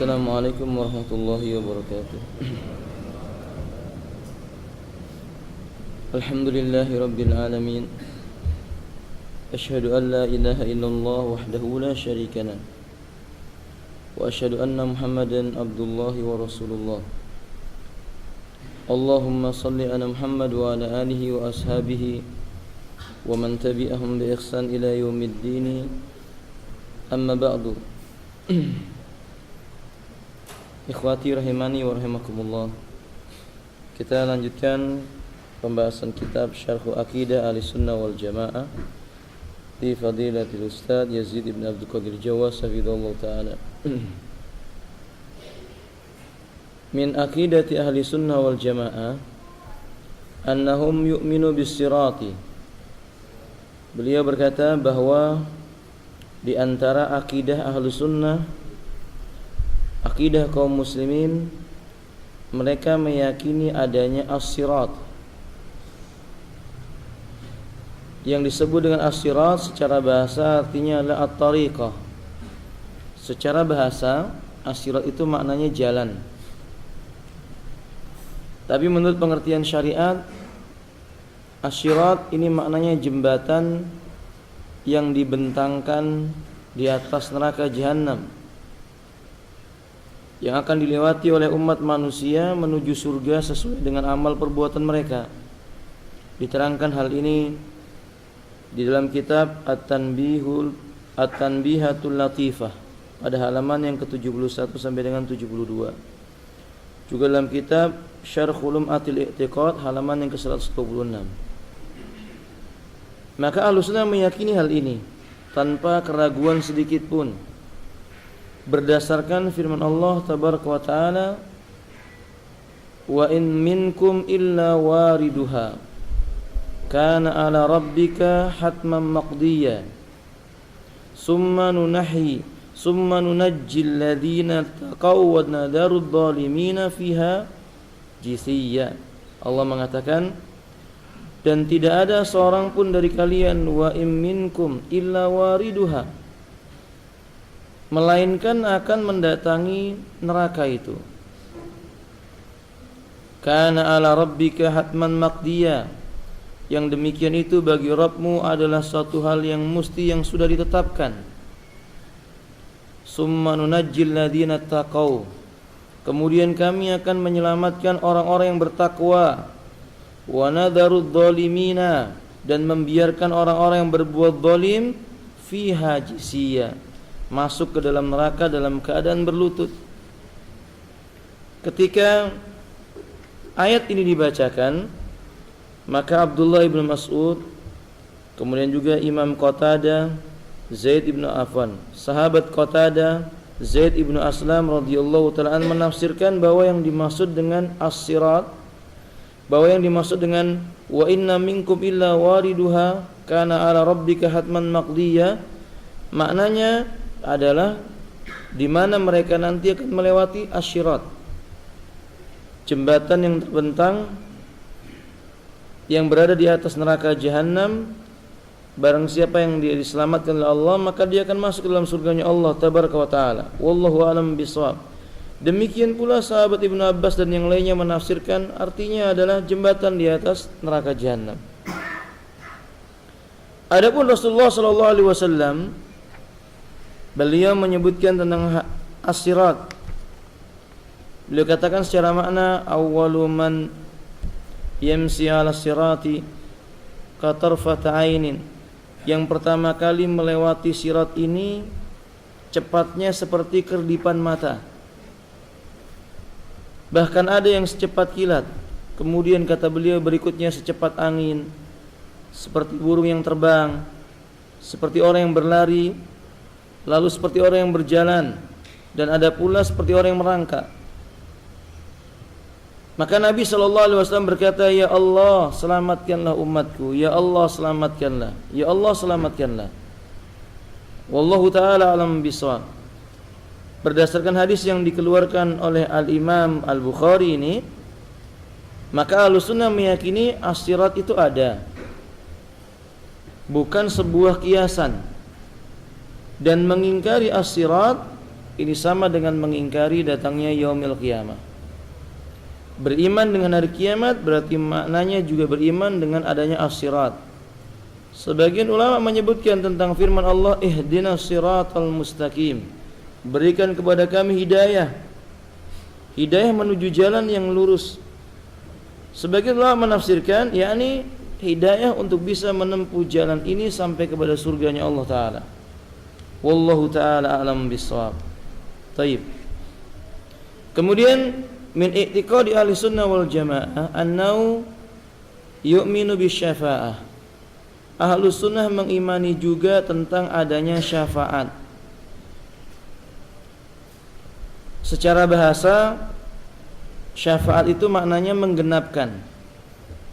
Assalamualaikum warahmatullahi wabarakatuh. Alhamdulillahi rabbil alamin. Asyhadu an la ilaha illallah wahdahu la syarika lah. Wa asyhadu anna Muhammadan abdullahi wa rasulullah. Allahumma salli ala Muhammad wa ala alihi wa ashabihi wa man tabi'ahum bi ihsan ila yaumiddin. Amma ba'du. Ikhwati rahimani wa rahimakumullah. Kita lanjutkan pembahasan kitab Syarh Aqidah Ahlussunnah wal Jamaah di Fadilatul Ustaz Yazid ibn Abdul Qadir Jawas hafizallahu taala. Min aqidati Ahlussunnah wal Jamaah annahum yu'minu bis-sirati. Beliau berkata bahwa di antara akidah Ahlussunnah, akidah kaum muslimin, mereka meyakini adanya as-sirat. Yang disebut dengan as-sirat secara bahasa artinya adalah at-tariqah. Secara bahasa as-sirat itu maknanya jalan. Tapi menurut pengertian syariat, as-sirat ini maknanya jembatan yang dibentangkan di atas neraka jahanam, yang akan dilewati oleh umat manusia menuju surga sesuai dengan amal perbuatan mereka. Diterangkan hal ini di dalam kitab At-Tanbihatul Latifah pada halaman yang ke-71 sampai dengan 72. Juga dalam kitab Syarh Ulum-Atil I'tiqad halaman yang ke-126. Maka Ahlussunnah meyakini hal ini tanpa keraguan sedikit pun, berdasarkan firman Allah tabaraka wa taala, wa in minkum illa wariduha kana ala rabbika hatman maqdiya summa nunajjil ladina taqaw wa nadarud zalimina fiha jisiyya. Allah mengatakan, dan tidak ada seorang pun dari kalian wa in minkum illa wariduha, melainkan akan mendatangi neraka itu. Kana ala rabbika hatman maqdiya, yang demikian itu bagi Rabbmu adalah suatu hal yang mesti, yang sudah ditetapkan. Summa nunajjil ladina taqaw, kemudian kami akan menyelamatkan orang-orang yang bertakwa. Wa nadharudz zalimina, dan membiarkan orang-orang yang berbuat zalim fiha jisiyya, masuk ke dalam neraka dalam keadaan berlutut. Ketika ayat ini dibacakan, maka Abdullah ibn Mas'ud, kemudian juga Imam Qatadah, Zaid ibn Affan, sahabat Qatadah, Zaid ibn Aslam radhiyallahu ta'ala an, menafsirkan bahwa yang dimaksud dengan as-sirat, bahwa yang dimaksud dengan wa inna minkum illa wariduha kana ala rabbika hatman maqdiya, maknanya adalah di mana mereka nanti akan melewati asyirat, jembatan yang terbentang yang berada di atas neraka jahanam. Barang siapa yang dia diselamatkan oleh Allah, maka dia akan masuk ke dalam surganya Allah tabaraka wa taala. Wallahu a'lam bishawab. Demikian pula sahabat Ibnu Abbas dan yang lainnya menafsirkan artinya adalah jembatan di atas neraka jahanam. Adapun Rasulullah sallallahu alaihi wasallam, beliau menyebutkan tentang as-sirat. Beliau katakan secara makna, awwalu man yamsi 'ala sirati katarfat 'ainin, yang pertama kali melewati sirat ini cepatnya seperti kerdipan mata. Bahkan ada yang secepat kilat. Kemudian kata beliau berikutnya secepat angin, seperti burung yang terbang, seperti orang yang berlari, lalu seperti orang yang berjalan, dan ada pula seperti orang yang merangkak. Maka Nabi SAW berkata, ya Allah selamatkanlah umatku, ya Allah selamatkanlah, ya Allah selamatkanlah. Wallahu ta'ala alam bisawab. Berdasarkan hadis yang dikeluarkan oleh Al-Imam Al-Bukhari ini, maka Ahlussunnah meyakini as-sirat itu ada, bukan sebuah kiasan. Dan mengingkari as-sirat ini sama dengan mengingkari datangnya yaumil qiyamah. Beriman dengan hari kiamat berarti maknanya juga beriman dengan adanya as-sirat. Sebagian ulama menyebutkan tentang firman Allah, ihdinas siratal mustaqim, berikan kepada kami hidayah, hidayah menuju jalan yang lurus. Sebagian ulama menafsirkan yakni hidayah untuk bisa menempuh jalan ini sampai kepada surganya Allah Ta'ala. Wallahu ta'ala a'lam bissawab. Taib. Kemudian min i'tiqadi ahli sunnah wal jamaah annau yu'minu bisyafa'ah. Ahlu sunnah mengimani juga tentang adanya syafaat. Secara bahasa, syafaat itu maknanya menggenapkan.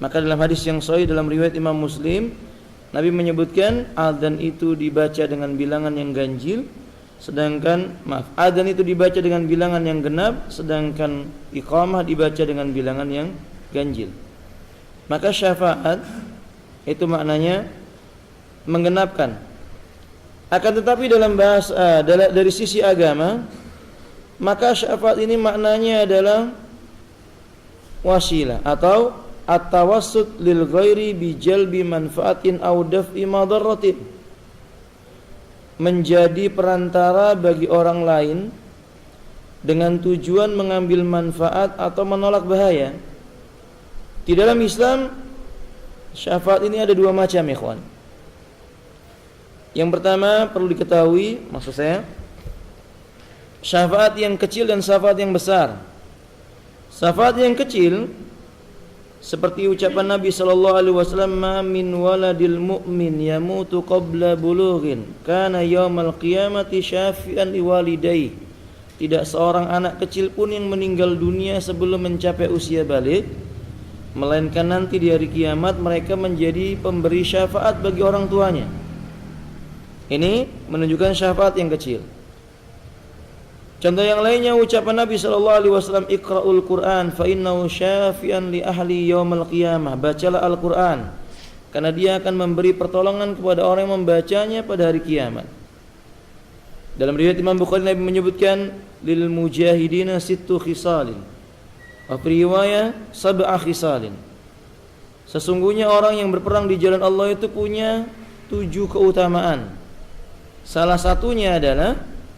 Maka dalam hadis yang sahih dalam riwayat Imam Muslim, Nabi menyebutkan adzan itu dibaca dengan bilangan yang ganjil, adzan itu dibaca dengan bilangan yang genap, sedangkan iqamah dibaca dengan bilangan yang ganjil. Maka syafaat itu maknanya menggenapkan. Akan tetapi dalam bahasa dari sisi agama, maka syafaat ini maknanya adalah wasilah atau at-tawassut lil ghairi bi jalbi manfaatin aw daf'i madaratin, menjadi perantara bagi orang lain dengan tujuan mengambil manfaat atau menolak bahaya. Di dalam Islam, syafaat ini ada dua macam, ikhwan. Yang pertama perlu diketahui, maksud saya, syafaat yang kecil dan syafaat yang besar. Syafaat yang kecil seperti ucapan Nabi sallallahu alaihi wasallam, "Ma min waladil mu'min yamutu qabla bulughin, kana yaumal qiyamati syafi'an liwalidayhi." Tidak seorang anak kecil pun yang meninggal dunia sebelum mencapai usia balik, melainkan nanti di hari kiamat mereka menjadi pemberi syafaat bagi orang tuanya. Ini menunjukkan syafaat yang kecil. Contoh yang lainnya ucapan Nabi sallallahu alaihi wasallam, "Iqra'ul Qur'an fa innahu syafi'an li ahli yaumil qiyamah." Bacalah Al-Qur'an karena dia akan memberi pertolongan kepada orang yang membacanya pada hari kiamat. Dalam riwayat Imam Bukhari, Nabi menyebutkan lil mujahidina sittu khisalin. Wa fi riwayah sab'a khisalin. Sesungguhnya orang yang berperang di jalan Allah itu punya 7 keutamaan. Salah satunya adalah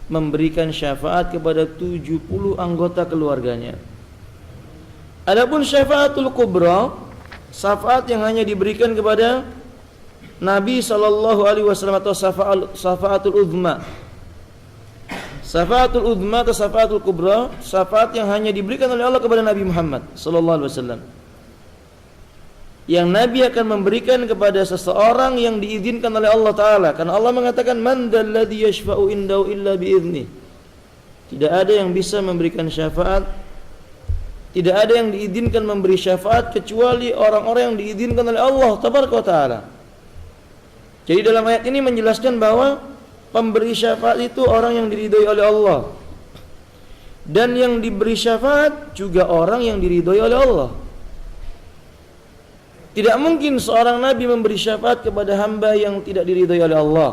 memberikan syafaat kepada 70 anggota keluarganya. Adapun syafaatul kubra, syafaat yang hanya diberikan kepada Nabi sallallahu alaihi wasallam atau syafaatul uzma. Syafaatul uzma atau syafaatul kubra, syafaat yang hanya diberikan oleh Allah kepada Nabi Muhammad sallallahu alaihi wasallam. Yang Nabi akan memberikan kepada seseorang yang diizinkan oleh Allah Ta'ala. Karena Allah mengatakan, "Man dalladhi yashfa'u indahu illa bi'idznih." Tidak ada yang bisa memberikan syafaat, tidak ada yang diizinkan memberi syafaat kecuali orang-orang yang diizinkan oleh Allah Ta'ala. Jadi dalam ayat ini menjelaskan bahwa pemberi syafaat itu orang yang diridhoi oleh Allah, dan yang diberi syafaat juga orang yang diridhoi oleh Allah. Tidak mungkin seorang nabi memberi syafaat kepada hamba yang tidak diridhai oleh Allah.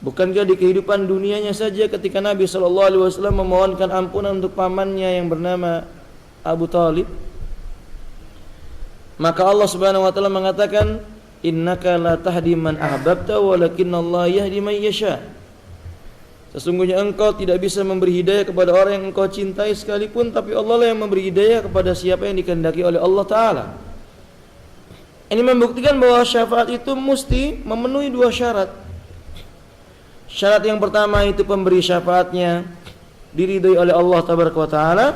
Bukankah di kehidupan dunianya saja ketika Nabi SAW memohonkan ampunan untuk pamannya yang bernama Abu Talib, maka Allah Subhanahu wa taala mengatakan, "Innaka la tahdi man ahbabta walakinnallaha yahdi man yasha." Sesungguhnya engkau tidak bisa memberi hidayah kepada orang yang engkau cintai sekalipun, tapi Allah lah yang memberi hidayah kepada siapa yang dikehendaki oleh Allah Ta'ala. Ini membuktikan bahwa syafaat itu mesti memenuhi 2 syarat. Syarat yang pertama itu pemberi syafaatnya diridhai oleh Allah Ta'ala.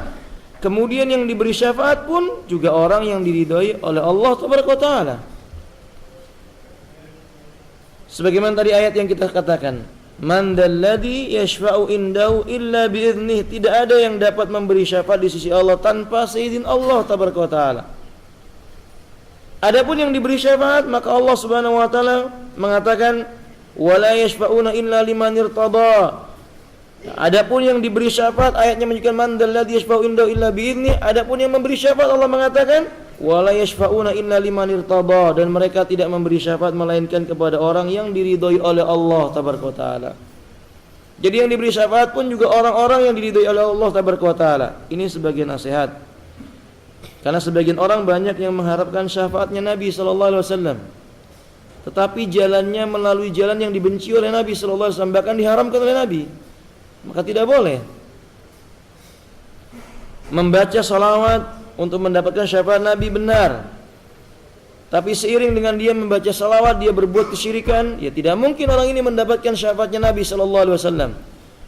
Kemudian yang diberi syafaat pun juga orang yang diridhai oleh Allah Ta'ala. Sebagaimana tadi ayat yang kita katakan, "Man dalladhi yashfa'u indahu illa bi'idhnih." Tidak ada yang dapat memberi syafaat di sisi Allah tanpa seizin Allah Ta'ala. Adapun yang diberi syafaat, maka Allah Subhanahu wa taala mengatakan, "Wala yashfa'una illa liman irtada." Adapun yang diberi syafaat, ayatnya menunjukkan man dalladzi yashfa'u indahu illa bi'idznih. Adapun yang memberi syafaat, Allah mengatakan, "Wala yashfa'una illa liman irtada." Dan mereka tidak memberi syafaat melainkan kepada orang yang diridhoi oleh Allah Taala. Jadi yang diberi syafaat pun juga orang-orang yang diridhoi oleh Allah Tabaraka wa Taala. Ini sebagian nasihat. Karena sebagian orang banyak yang mengharapkan syafaatnya Nabi sallallahu alaihi wasallam. Tetapi jalannya melalui jalan yang dibenci oleh Nabi sallallahu alaihi wasallam, bahkan diharamkan oleh Nabi. Maka tidak boleh membaca salawat untuk mendapatkan syafaat Nabi benar. Tapi seiring dengan dia membaca salawat, dia berbuat kesyirikan, ya tidak mungkin orang ini mendapatkan syafaatnya Nabi sallallahu alaihi wasallam.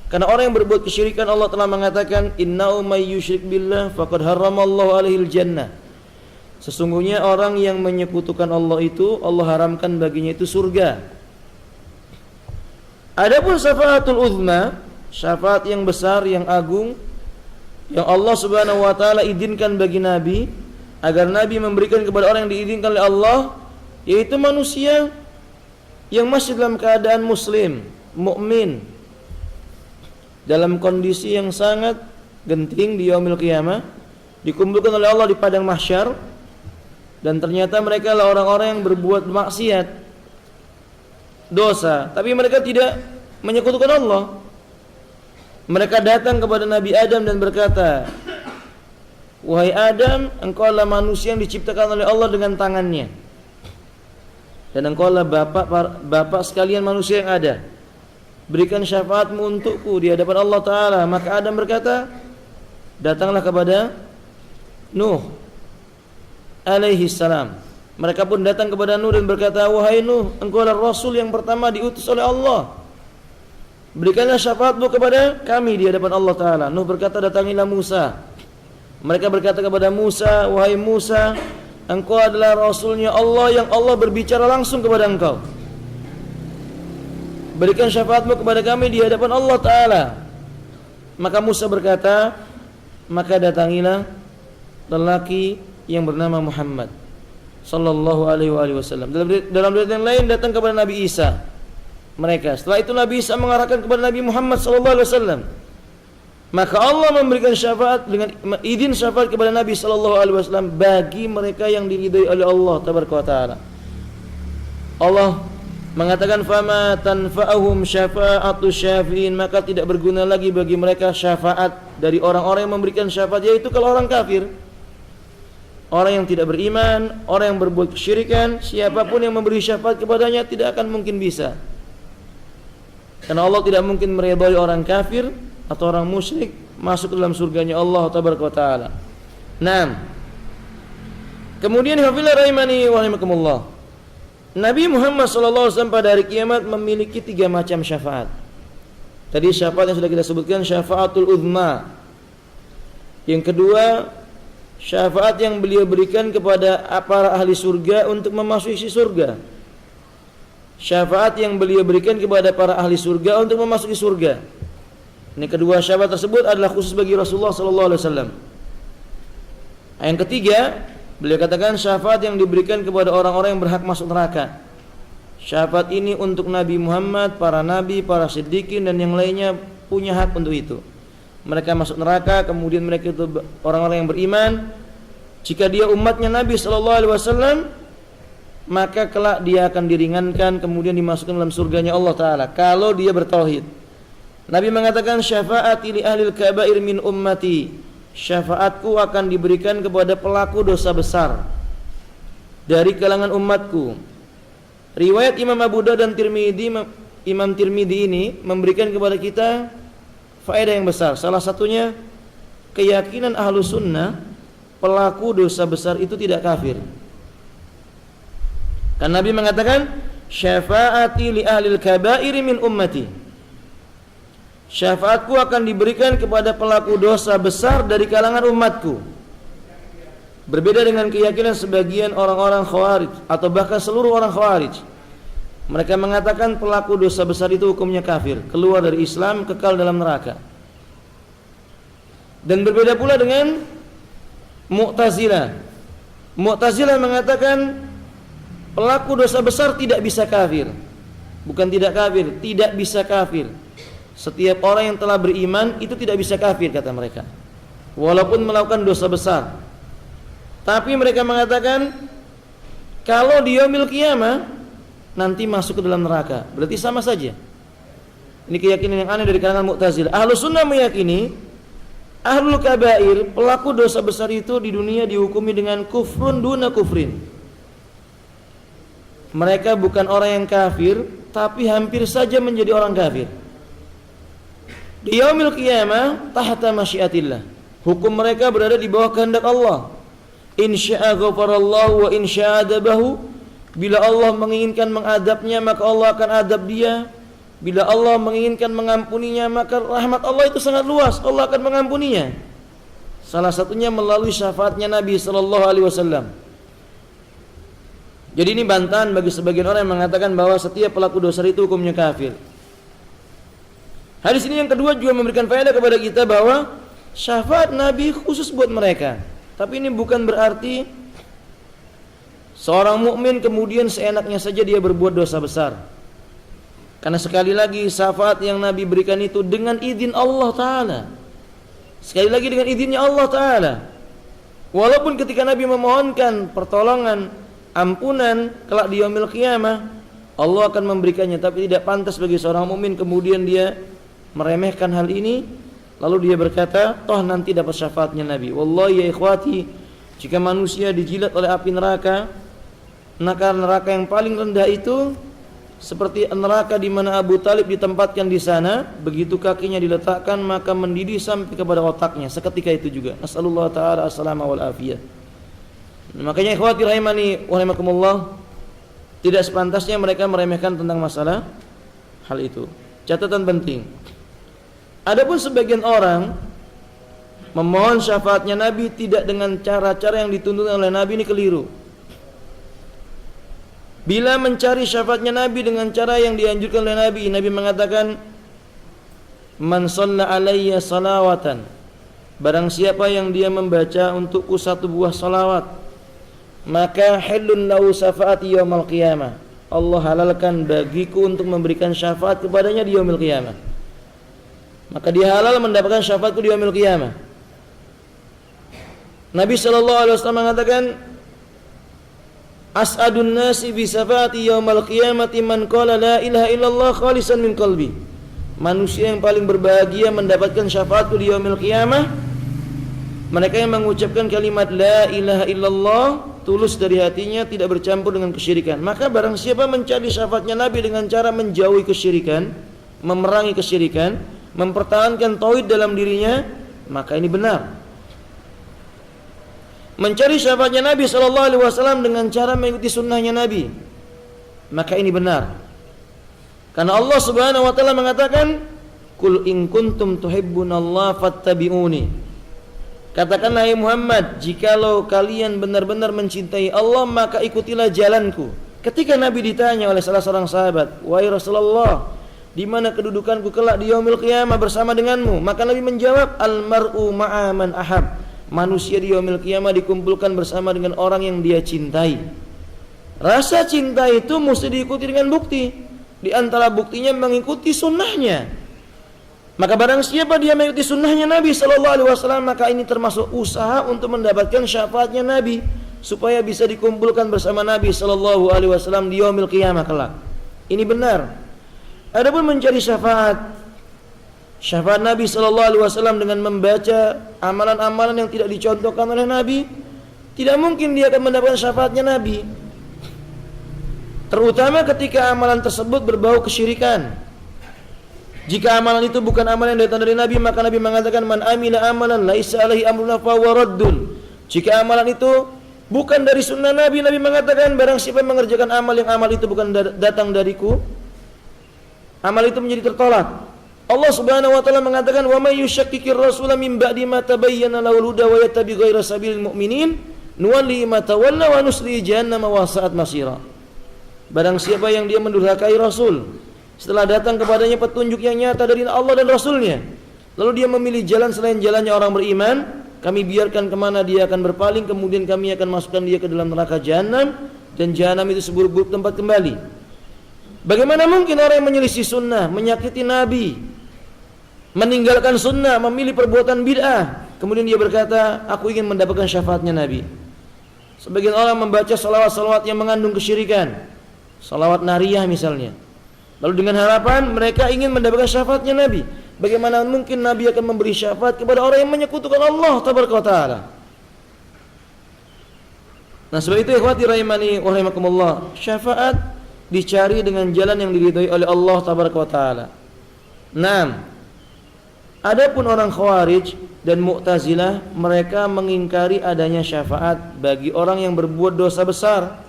Karena orang yang berbuat kesyirikan, Allah telah mengatakan, "Innahu may yusyrik billah faqad harramallahu alaihil jannah." Sesungguhnya orang yang menyekutukan Allah itu, Allah haramkan baginya itu surga. Adapun syafaatul uzma, syafaat yang besar, yang agung, yang Allah Subhanahu wa taala izinkan bagi Nabi, agar Nabi memberikan kepada orang yang diizinkan oleh Allah, yaitu manusia yang masih dalam keadaan muslim, mukmin, dalam kondisi yang sangat genting di yaumil qiyamah, dikumpulkan oleh Allah di padang mahsyar, dan ternyata mereka adalah orang-orang yang berbuat maksiat, dosa, tapi mereka tidak menyekutukan Allah. Mereka datang kepada Nabi Adam dan berkata, "Wahai Adam, engkau adalah manusia yang diciptakan oleh Allah dengan tangannya, dan engkau adalah bapak sekalian manusia yang ada. Berikan syafaatmu untukku di hadapan Allah Ta'ala." Maka Adam berkata, "Datanglah kepada Nuh alaihi salam." Mereka pun datang kepada Nuh dan berkata, "Wahai Nuh, engkau adalah Rasul yang pertama diutus oleh Allah. Berikanlah syafaatmu kepada kami di hadapan Allah Ta'ala." Nuh berkata, "Datangilah Musa." Mereka berkata kepada Musa, "Wahai Musa, engkau adalah Rasulnya Allah yang Allah berbicara langsung kepada engkau. Berikan syafaatmu kepada kami di hadapan Allah Ta'ala." Maka Musa berkata, "Maka datangilah lelaki yang bernama Muhammad sallallahu alaihi wasallam." Dalam riwayat yang lain datang kepada Nabi Isa. Mereka, setelah itu Nabi Isa mengarahkan kepada Nabi Muhammad sallallahu alaihi wasallam. Maka Allah memberikan syafaat dengan izin syafaat kepada Nabi sallallahu alaihi wasallam bagi mereka yang diridhai oleh Allah Tabaraka wa Taala. Allah mengatakan, "Fama tanfa'uhum syafa'atu syafi'in." Maka tidak berguna lagi bagi mereka syafaat dari orang-orang yang memberikan syafaat, yaitu kalau orang kafir, orang yang tidak beriman, orang yang berbuat kesyirikan, siapapun yang memberi syafaat kepadanya tidak akan mungkin bisa. Karena Allah tidak mungkin meridhai orang kafir atau orang musyrik masuk ke dalam surganya Allah Tabaraka wa Taala. Naam. Kemudian hafizlah rahimani wa rahimakumullah, Nabi Muhammad SAW pada hari kiamat memiliki 3 macam syafaat. Tadi syafaat yang sudah kita sebutkan, syafaatul uzma. Yang kedua, syafaat yang beliau berikan kepada para ahli surga untuk memasuki surga. Syafaat yang beliau berikan kepada para ahli surga untuk memasuki surga. Ini kedua syafaat tersebut adalah khusus bagi Rasulullah SAW. Yang ketiga, beliau katakan syafaat yang diberikan kepada orang-orang yang berhak masuk neraka. Syafaat ini untuk Nabi Muhammad, para nabi, para siddiqin dan yang lainnya punya hak untuk itu. Mereka masuk neraka, kemudian mereka itu orang-orang yang beriman. Jika dia umatnya Nabi SAW, maka kelak dia akan diringankan, kemudian dimasukkan dalam surganya Allah Ta'ala kalau dia bertauhid. Nabi mengatakan, "Syafaati li ahlil kabair min ummati." Syafaatku akan diberikan kepada pelaku dosa besar dari kalangan umatku. Riwayat Imam Abu Dawud dan Tirmidzi, Imam Tirmidzi ini memberikan kepada kita faedah yang besar. Salah satunya keyakinan ahlu sunnah, pelaku dosa besar itu tidak kafir. Kan Nabi mengatakan, "Syafaati li ahlil kabair min ummati." Syafaatku akan diberikan kepada pelaku dosa besar dari kalangan umatku. Berbeda dengan keyakinan sebagian orang-orang Khawarij atau bahkan seluruh orang Khawarij. Mereka mengatakan pelaku dosa besar itu hukumnya kafir, keluar dari Islam, kekal dalam neraka. Dan berbeda pula dengan Mu'tazilah. Mu'tazilah mengatakan pelaku dosa besar tidak bisa kafir. Bukan tidak kafir, tidak bisa kafir. Setiap orang yang telah beriman itu tidak bisa kafir, kata mereka, walaupun melakukan dosa besar. Tapi mereka mengatakan kalau di yaumil qiyamah nanti masuk ke dalam neraka. Berarti sama saja. Ini keyakinan yang aneh dari kalangan Mu'tazilah. Ahlus Sunnah meyakini ahlul kabair, pelaku dosa besar itu di dunia dihukumi dengan kufrun duna kufrin. Mereka bukan orang yang kafir, tapi hampir saja menjadi orang kafir. Di yaumil qiyamah tahta masyiatillah. Hukum mereka berada di bawah kehendak Allah. Insya'a ghafarallahu wa insya'a adabahu. Bila Allah menginginkan mengadabnya, maka Allah akan adab dia. Bila Allah menginginkan mengampuninya, maka rahmat Allah itu sangat luas, Allah akan mengampuninya. Salah satunya melalui syafaatnya Nabi sallallahu alaihi wasallam. Jadi ini bantahan bagi sebagian orang yang mengatakan bahwa setiap pelaku dosa itu hukumnya kafir. Hadis ini yang kedua juga memberikan faedah kepada kita bahwa syafaat Nabi khusus buat mereka. Tapi ini bukan berarti seorang mukmin kemudian seenaknya saja dia berbuat dosa besar. Karena sekali lagi syafaat yang Nabi berikan itu dengan izin Allah Ta'ala. Sekali lagi dengan izinnya Allah Ta'ala. Walaupun ketika Nabi memohonkan pertolongan, ampunan kelak di yaumil qiyamah, Allah akan memberikannya. Tapi tidak pantas bagi seorang mukmin kemudian dia meremehkan hal ini, lalu dia berkata, toh nanti dapat syafaatnya Nabi. Wallahi ya ikhwati, jika manusia dijilat oleh api neraka, maka neraka yang paling rendah itu seperti neraka di mana Abu Talib ditempatkan di sana, begitu kakinya diletakkan maka mendidih sampai kepada otaknya seketika itu juga. Nasallallahu taala as-salama wal afiyah. Makanya ikhwati rahimani wa rahimakumullah, tidak sepantasnya mereka meremehkan tentang masalah hal itu. Catatan penting. Adapun sebagian orang memohon syafaatnya Nabi tidak dengan cara-cara yang dituntut oleh Nabi, ini keliru. Bila mencari syafaatnya Nabi dengan cara yang dianjurkan oleh Nabi, Nabi mengatakan, man shalla alayya salawatan, barang siapa yang dia membaca untukku satu buah salawat, maka halun lahu syafaati yaumil qiyamah, Allah halalkan bagiku untuk memberikan syafaat kepadanya di yaumil qiyamah. Maka dia halal mendapatkan syafaatku di yaumil qiyamah. Nabi sallallahu alaihi wasallam mengatakan, as'adun nasi bi syafaati yaumil qiyamati man qala la ilaha illallah khalisan min qalbi. Manusia yang paling berbahagia mendapatkan syafaatku di yaumil qiyamah, mereka yang mengucapkan kalimat la ilaha illallah tulus dari hatinya, tidak bercampur dengan kesyirikan. Maka barang siapa mencari syafaatnya Nabi dengan cara menjauhi kesyirikan, memerangi kesyirikan, mempertahankan tauhid dalam dirinya, maka ini benar. Mencari syafaatnya Nabi SAW dengan cara mengikuti sunnahnya Nabi, maka ini benar. Karena Allah Subhanahu wa taala mengatakan, "Qul in kuntum tuhibbunallaha fattabi'uni." Katakanlah hai Muhammad, jikalau kalian benar-benar mencintai Allah, maka ikutilah jalanku. Ketika Nabi ditanya oleh salah seorang sahabat, "Wahai Rasulullah, di mana kedudukanku kelak di yaumil qiyamah bersama denganmu?" Maka Nabi menjawab, "Al-mar'u ma'a man ahab." Manusia di yaumil qiyamah dikumpulkan bersama dengan orang yang dia cintai. Rasa cinta itu mesti diikuti dengan bukti. Di antara buktinya mengikuti sunnahnya. Maka barang siapa dia mengikuti sunnahnya Nabi SAW, maka ini termasuk usaha untuk mendapatkan syafaatnya Nabi, supaya bisa dikumpulkan bersama Nabi SAW di yaumil qiyamah kelak. Ini benar. Adapun mencari syafaat Nabi SAW dengan membaca amalan-amalan yang tidak dicontohkan oleh Nabi, tidak mungkin dia akan mendapatkan syafaatnya Nabi. Terutama ketika amalan tersebut berbau kesyirikan. Jika amalan itu bukan amalan yang datang dari Nabi, maka Nabi mengatakan, man amila amalan laisa alaihi amruna fahuwa raddun. Jika amalan itu bukan dari sunnah Nabi, Nabi mengatakan, barang siapa yang mengerjakan amal yang amal itu bukan datang dariku, amal itu menjadi tertolak. Allah Subhanahu wa taala mengatakan, "Wa may yushakkikir rasula min ba'di ma tabayyana lahul huda wa yattabi ghayra sabilil mu'minin nuwallihi ma tawalla wa nuslihi jahannama wa sa'at masira." Barang siapa yang dia mendurhakai Rasul setelah datang kepadanya petunjuk yang nyata dari Allah dan Rasulnya, lalu dia memilih jalan selain jalannya orang beriman, kami biarkan kemana dia akan berpaling, kemudian kami akan masukkan dia ke dalam neraka jahanam, dan jahanam itu seburuk-buruk tempat kembali. Bagaimana mungkin orang yang menyelisih sunnah, menyakiti Nabi, meninggalkan sunnah, memilih perbuatan bid'ah, kemudian dia berkata, aku ingin mendapatkan syafaatnya Nabi. Sebagian orang membaca salawat-salawat yang mengandung kesyirikan, salawat nariyah misalnya, Lalu dengan harapan mereka ingin mendapatkan syafaatnya Nabi. Bagaimana mungkin Nabi akan memberi syafaat kepada orang yang menyekutukan Allah tabaraka wa taala? Nah, sebab itu ikhwati rahimani wa rahimakumullah, syafaat dicari dengan jalan yang diridhai oleh Allah tabaraka wa taala. Naam. Adapun orang Khawarij dan Mu'tazilah, mereka mengingkari adanya syafaat bagi orang yang berbuat dosa besar.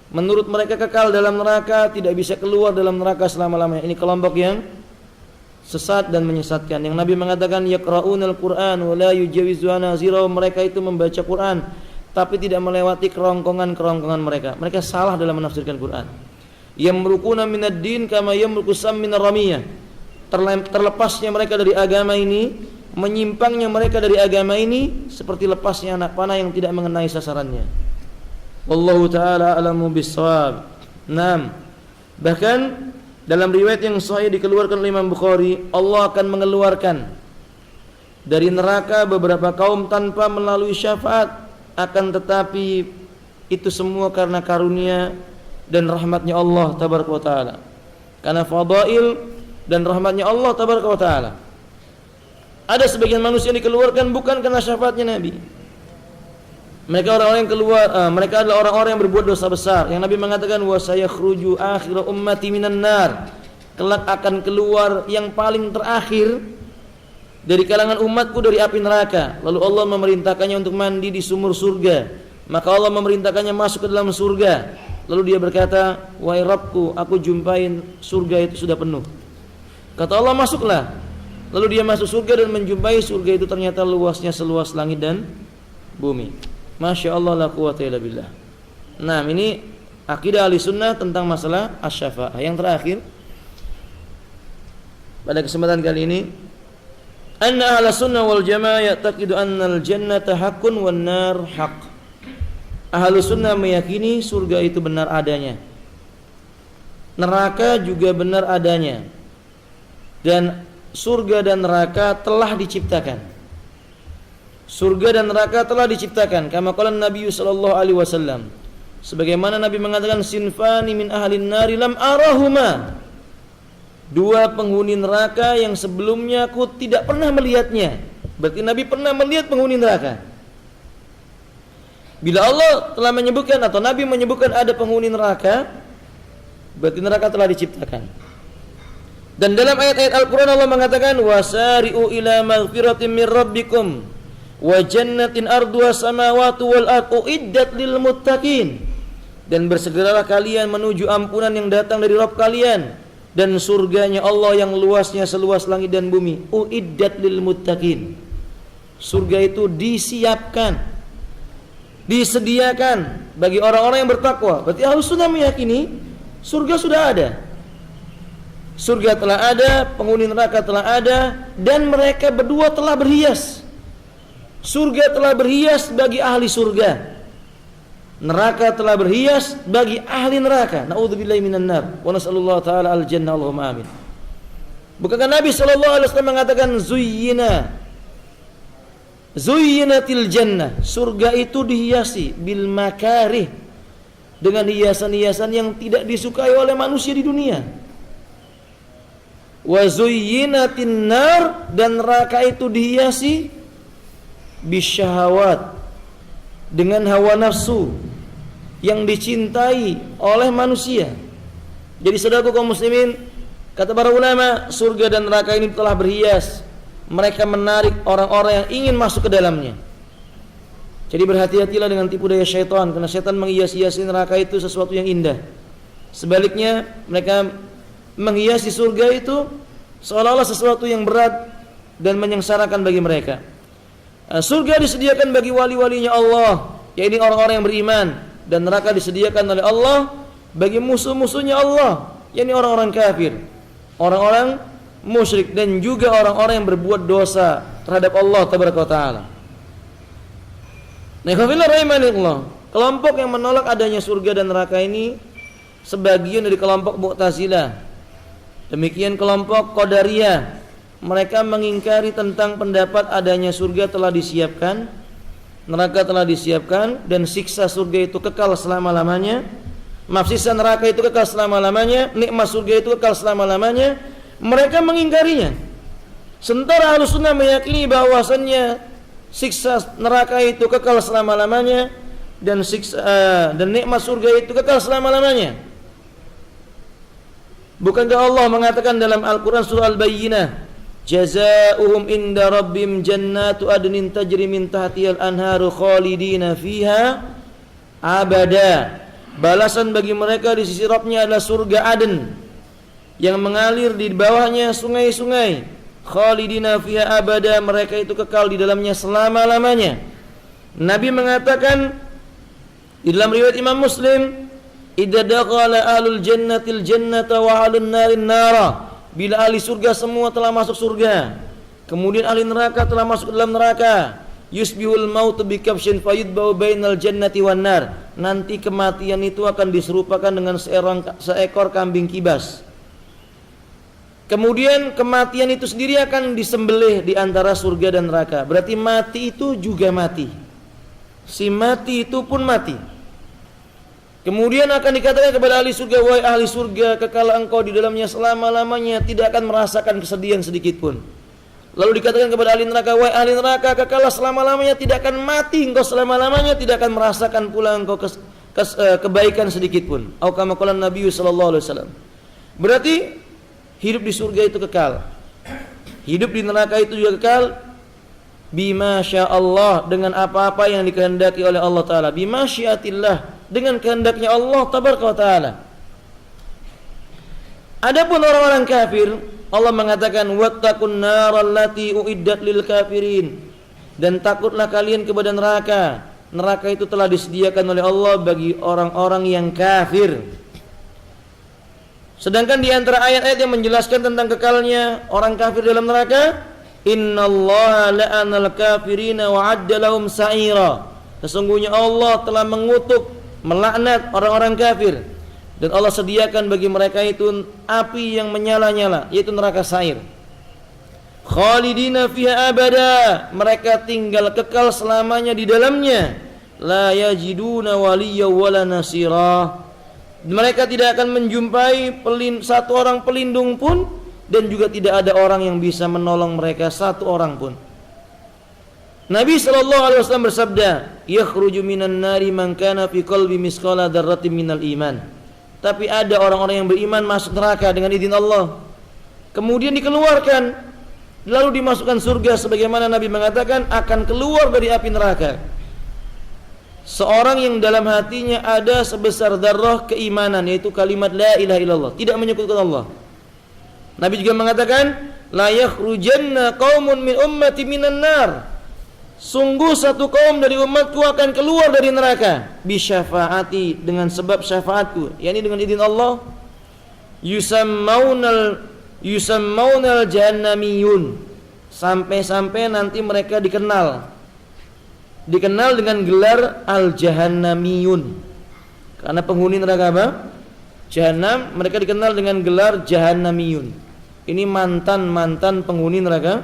Menurut mereka kekal dalam neraka, tidak bisa keluar dalam neraka selama-lamanya. Ini kelompok yang sesat dan menyesatkan. Yang Nabi mengatakan yaqra'unal Qur'an wa la yujawizu nazira, mereka itu membaca Quran tapi tidak melewati kerongkongan-kerongkongan mereka. Mereka salah dalam menafsirkan Quran. Yamruquna minad din kama yamruqu sam minar ramiyah. Terlepasnya mereka dari agama ini, menyimpangnya mereka dari agama ini seperti lepasnya anak panah yang tidak mengenai sasarannya. Wallahu taala alamu bissawab. Naam. Bahkan dalam riwayat yang sahih dikeluarkan oleh Imam Bukhari, Allah akan mengeluarkan dari neraka beberapa kaum tanpa melalui syafaat, akan tetapi itu semua karena karunia dan rahmatnya Allah tabaraka wa taala. Karena fadail dan rahmatnya Allah tabaraka wa taala. Ada sebagian manusia yang dikeluarkan bukan karena syafaatnya Nabi. Mereka orang-orang yang keluar, mereka adalah orang-orang yang berbuat dosa besar. Yang Nabi mengatakan wa sayakhruju akhiru ummati minan nar. Kelak akan keluar yang paling terakhir dari kalangan umatku dari api neraka. Lalu Allah memerintahkannya untuk mandi di sumur surga. Maka Allah memerintahkannya masuk ke dalam surga. Lalu dia berkata, wahai Rabbku, aku jumpain surga itu sudah penuh. Kata Allah, masuklah. Lalu dia masuk surga dan menjumpai surga itu ternyata luasnya seluas langit dan bumi. Masya Allah la quwwata illa billah. Nah, ini akidah ahli sunnah tentang masalah asy-syafa'ah. Yang terakhir pada kesempatan kali ini, anna ahli sunnah wal jamaah ya'taqidu annal jannata haqqun wan nar haqq. Ahli sunnah meyakini surga itu benar adanya, neraka juga benar adanya, dan surga dan neraka telah diciptakan. Surga dan neraka telah diciptakan. Kama qala Nabi sallallahu alaihi wasallam. Sebagaimana Nabi mengatakan sinfani min ahlin nari lam arahuma. Dua penghuni neraka yang sebelumnya aku tidak pernah melihatnya. Berarti Nabi pernah melihat penghuni neraka. Bila Allah telah menyebutkan atau Nabi menyebutkan ada penghuni neraka, berarti neraka telah diciptakan. Dan dalam ayat-ayat Al-Quran Allah mengatakan wasari'u ila maghfiratin min rabbikum wa jannatin arduha samawati wal ardu uiddat lil muttaqin. Dan bersegeralah kalian menuju ampunan yang datang dari Rabb kalian dan surganya Allah yang luasnya seluas langit dan bumi, uiddat lil muttaqin. Surga itu disiapkan, disediakan bagi orang-orang yang bertakwa. Berarti Ahlus Sunnah meyakini surga sudah ada. Surga telah ada, penghuni neraka telah ada, dan mereka berdua telah berhias. Surga telah berhias bagi ahli surga, neraka telah berhias bagi ahli neraka. Na'udzubillahi minan nar wa nas'alullah ta'ala al-jannah, Allahumma amin. Bukankah Nabi SAW mengatakan zuyyinatil jannah, surga itu dihiasi bil makarih, dengan hiasan-hiasan yang tidak disukai oleh manusia di dunia. Wa zuyyinatin nar, dan neraka itu dihiasi bisyahawat, dengan hawa nafsu yang dicintai oleh manusia. Jadi saudaraku kaum muslimin, kata para ulama, surga dan neraka ini telah berhias. Mereka menarik orang-orang yang ingin masuk ke dalamnya. Jadi berhati-hatilah dengan tipu daya syaitan, karena syaitan menghias-hiasi neraka itu sesuatu yang indah. Sebaliknya mereka menghiasi surga itu seolah-olah sesuatu yang berat dan menyengsarakan bagi mereka. Surga disediakan bagi wali-walinya Allah, yaitu orang-orang yang beriman, dan neraka disediakan oleh Allah bagi musuh-musuhnya Allah, yaitu orang-orang kafir, orang-orang musyrik, dan juga orang-orang yang berbuat dosa terhadap Allah tabaraka wa taala. Nah, kelompok yang menolak adanya surga dan neraka ini sebagian dari kelompok Mu'tazilah. Demikian kelompok Qadariyah, mereka mengingkari tentang pendapat adanya surga telah disiapkan, neraka telah disiapkan, dan siksa surga itu kekal selama-lamanya. Maaf, siksa neraka itu kekal selama-lamanya, nikmat surga itu kekal selama-lamanya. Mereka mengingkarinya. Sementara Ahlussunnah meyakini bahwasannya siksa neraka itu kekal selama-lamanya dan dan nikmat surga itu kekal selama-lamanya. Bukankah Allah mengatakan dalam Al-Qur'an surah Al-Bayyinah, jazaohum inda rabbim jannatu adnin tajri min tahtihal anharu khalidina fiha abada. Balasan bagi mereka di sisi Rabbnya adalah surga Aden yang mengalir di bawahnya sungai-sungai. Khalidina fiha abada, mereka itu kekal di dalamnya selama-lamanya. Nabi mengatakan di dalam riwayat Imam Muslim, idza dakhala ahlul jannatil jannata wa ahlun narin nara. Bila ahli surga semua telah masuk surga, kemudian ahli neraka telah masuk ke dalam neraka, yusbihul mautu bikabshin fayudbau bainal jannati wan nar. Nanti kematian itu akan diserupakan dengan seekor kambing kibas. Kemudian kematian itu sendiri akan disembelih di antara surga dan neraka. Berarti mati itu juga mati. Si mati itu pun mati. Kemudian akan dikatakan kepada ahli surga, wahai ahli surga, kekal engkau di dalamnya selama-lamanya, tidak akan merasakan kesedihan sedikit pun. Lalu dikatakan kepada ahli neraka, wahai ahli neraka, kekallah selama-lamanya, tidak akan mati engkau selama-lamanya, tidak akan merasakan pula engkau kebaikan sedikit pun. Atau kama qala Nabi sallallahu alaihi wasallam. Berarti hidup di surga itu kekal. Hidup di neraka itu juga kekal. Bima sya'allah, dengan apa-apa yang dikehendaki oleh Allah Ta'ala. Bima syiatillah, dengan kehendaknya Allah Tabaraka wa Ta'ala. Adapun orang-orang kafir, Allah mengatakan wattaqun naral lati uiddat lil kafirin, dan takutlah kalian kepada neraka. Neraka itu telah disediakan oleh Allah bagi orang-orang yang kafir. Sedangkan di antara ayat-ayat yang menjelaskan tentang kekalnya orang kafir dalam neraka, innallaha la'anal kafirina wa 'adda lahum sa'ira. Sesungguhnya Allah telah mengutuk, melaknat orang-orang kafir, dan Allah sediakan bagi mereka itu api yang menyala-nyala, yaitu neraka sa'ir. Khalidina fiha abada, mereka tinggal kekal selamanya di dalamnya. La yajiduna waliyya wala nasira, mereka tidak akan menjumpai satu orang pelindung pun, dan juga tidak ada orang yang bisa menolong mereka satu orang pun. Nabi SAW bersabda, yakhruju minan nari man kana fi qalbi misqala dzarratin minal iman. Tapi ada orang-orang yang beriman masuk neraka dengan izin Allah, kemudian dikeluarkan, lalu dimasukkan surga, sebagaimana Nabi mengatakan akan keluar dari api neraka seorang yang dalam hatinya ada sebesar dzarrah keimanan, yaitu kalimat la ilaha illallah, tidak menyekutukan Allah. Nabi juga mengatakan, la yakhrujanna qaumun min ummati minan nar. Sungguh satu kaum dari umatku akan keluar dari neraka bi syafaati, dengan sebab syafaatku, yakni dengan izin Allah. Yusammaunal jahannamiyun, sampai-sampai nanti mereka dikenal dengan gelar al-jahannamiyun. Karena penghuni neraka apa? Jahannam, mereka dikenal dengan gelar jahannamiyun. Ini mantan penghuni neraka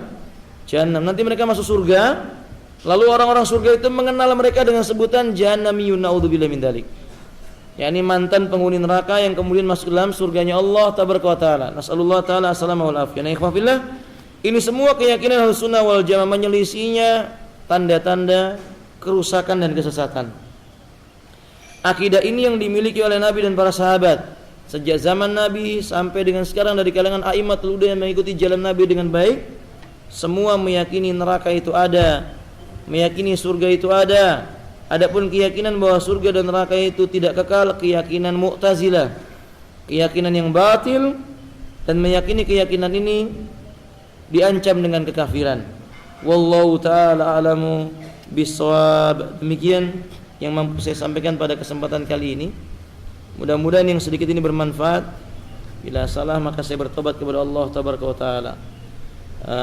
Jahannam. Nanti mereka masuk surga, lalu orang-orang surga itu mengenal mereka dengan sebutan jahannamiyun, naudzubillah min dzalik. yakni mantan penghuni neraka yang kemudian masuk dalam surganya Allah Tabaraka wa Ta'ala. Nasallallahu ta'ala as-salama wal afiyah. Nah, ikhwah fillah, ini semua keyakinan Ahlussunnah wal Jamaah menyelisihinya tanda-tanda kerusakan dan kesesatan. Akidah ini yang dimiliki oleh Nabi dan para sahabat sejak zaman Nabi sampai dengan sekarang dari kalangan a'immatul huda yang mengikuti jalan Nabi dengan baik, semua meyakini neraka itu ada, meyakini surga itu ada. Adapun keyakinan bahwa surga dan neraka itu tidak kekal, keyakinan Mu'tazilah, keyakinan yang batil, dan meyakini keyakinan ini diancam dengan kekafiran. Wallahu ta'ala a'lamu bissawab. Demikian yang mampu saya sampaikan pada kesempatan kali ini. Mudah-mudahan yang sedikit ini bermanfaat. Bila salah maka saya bertobat kepada Allah Tabaraka wa Ta'ala.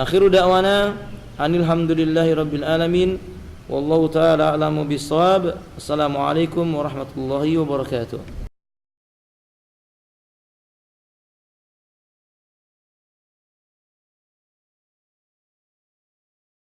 Akhiru da'wana alhamdulillahi rabbil alamin. Wallahu ta'ala a'lamu bissawab. Assalamualaikum warahmatullahi wabarakatuh.